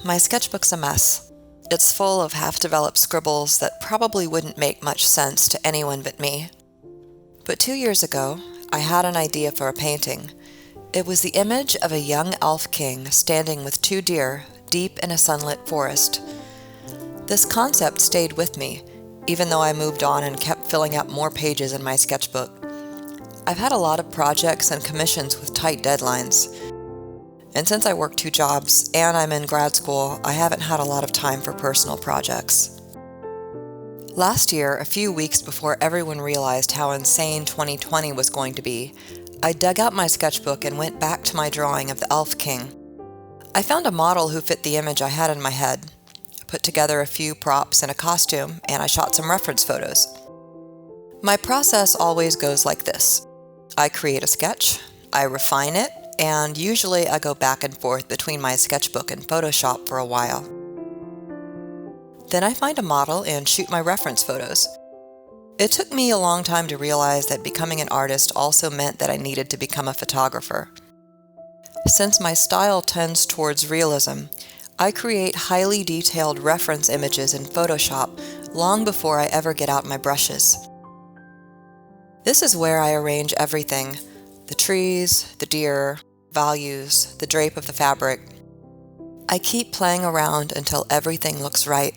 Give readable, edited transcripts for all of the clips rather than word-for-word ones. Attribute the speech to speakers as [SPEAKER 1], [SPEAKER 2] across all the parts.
[SPEAKER 1] My sketchbook's a mess. It's full of half-developed scribbles that probably wouldn't make much sense to anyone but me. But 2 years ago, I had an idea for a painting. It was the image of a young elf king standing with 2 deer deep in a sunlit forest. This concept stayed with me, even though I moved on and kept filling out more pages in my sketchbook. I've had a lot of projects and commissions with tight deadlines. And since I work 2 jobs and I'm in grad school, I haven't had a lot of time for personal projects. Last year, a few weeks before everyone realized how insane 2020 was going to be, I dug out my sketchbook and went back to my drawing of the Elf King. I found a model who fit the image I had in my head, put together a few props and a costume, and I shot some reference photos. My process always goes like this. I create a sketch, I refine it, and usually I go back and forth between my sketchbook and Photoshop for a while. Then I find a model and shoot my reference photos. It took me a long time to realize that becoming an artist also meant that I needed to become a photographer. Since my style tends towards realism, I create highly detailed reference images in Photoshop long before I ever get out my brushes. This is where I arrange everything: the trees, the deer, values, the drape of the fabric. I keep playing around until everything looks right.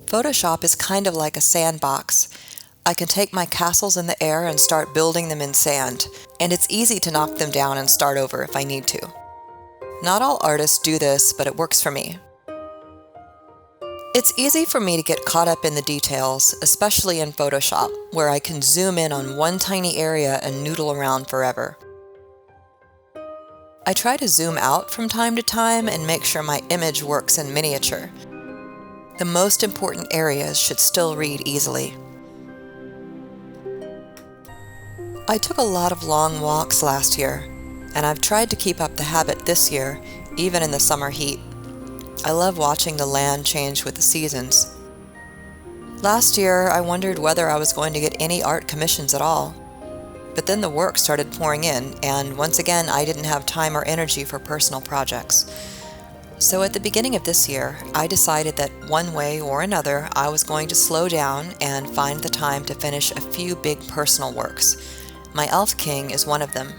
[SPEAKER 1] Photoshop is kind of like a sandbox. I can take my castles in the air and start building them in sand, and it's easy to knock them down and start over if I need to. Not all artists do this, but it works for me. It's easy for me to get caught up in the details, especially in Photoshop, where I can zoom in on one tiny area and noodle around forever. I try to zoom out from time to time and make sure my image works in miniature. The most important areas should still read easily. I took a lot of long walks last year, and I've tried to keep up the habit this year, even in the summer heat. I love watching the land change with the seasons. Last year, I wondered whether I was going to get any art commissions at all. But then the work started pouring in, and once again, I didn't have time or energy for personal projects. So at the beginning of this year, I decided that one way or another, I was going to slow down and find the time to finish a few big personal works. My Elf King is one of them.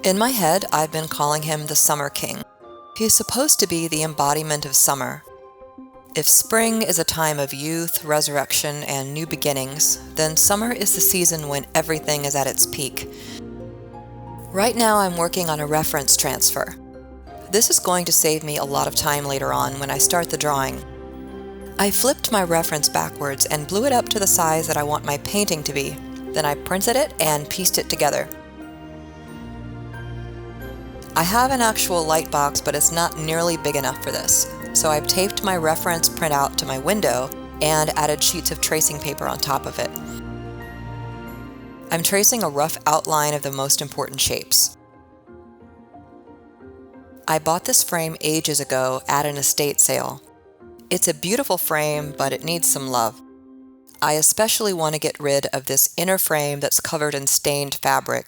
[SPEAKER 1] In my head, I've been calling him the Summer King. He's supposed to be the embodiment of summer. If spring is a time of youth, resurrection, and new beginnings, then summer is the season when everything is at its peak. Right now I'm working on a reference transfer. This is going to save me a lot of time later on when I start the drawing. I flipped my reference backwards and blew it up to the size that I want my painting to be. Then I printed it and pieced it together. I have an actual light box, but it's not nearly big enough for this. So I've taped my reference printout to my window and added sheets of tracing paper on top of it. I'm tracing a rough outline of the most important shapes. I bought this frame ages ago at an estate sale. It's a beautiful frame, but it needs some love. I especially want to get rid of this inner frame that's covered in stained fabric.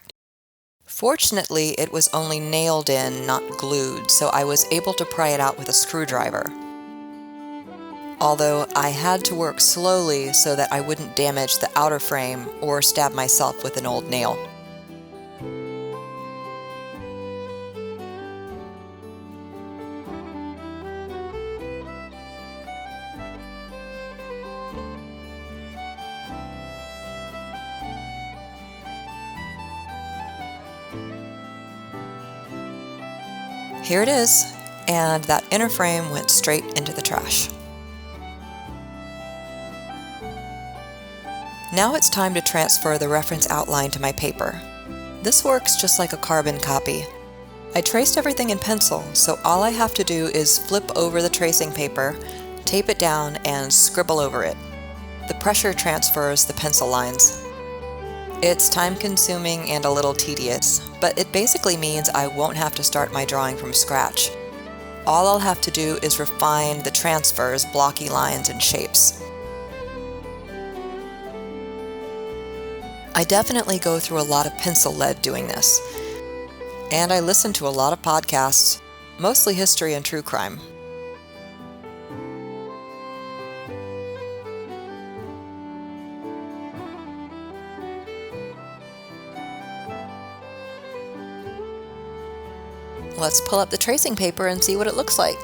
[SPEAKER 1] Fortunately, it was only nailed in, not glued, so I was able to pry it out with a screwdriver. Although I had to work slowly so that I wouldn't damage the outer frame or stab myself with an old nail. Here it is, and that inner frame went straight into the trash. Now it's time to transfer the reference outline to my paper. This works just like a carbon copy. I traced everything in pencil, so all I have to do is flip over the tracing paper, tape it down, and scribble over it. The pressure transfers the pencil lines. It's time-consuming and a little tedious, but it basically means I won't have to start my drawing from scratch. All I'll have to do is refine the transfers, blocky lines, and shapes. I definitely go through a lot of pencil lead doing this, and I listen to a lot of podcasts, mostly history and true crime. Let's pull up the tracing paper and see what it looks like.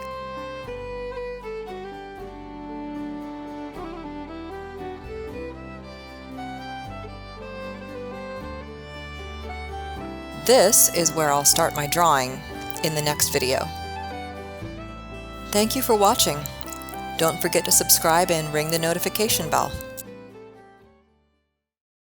[SPEAKER 1] This is where I'll start my drawing in the next video. Thank you for watching. Don't forget to subscribe and ring the notification bell.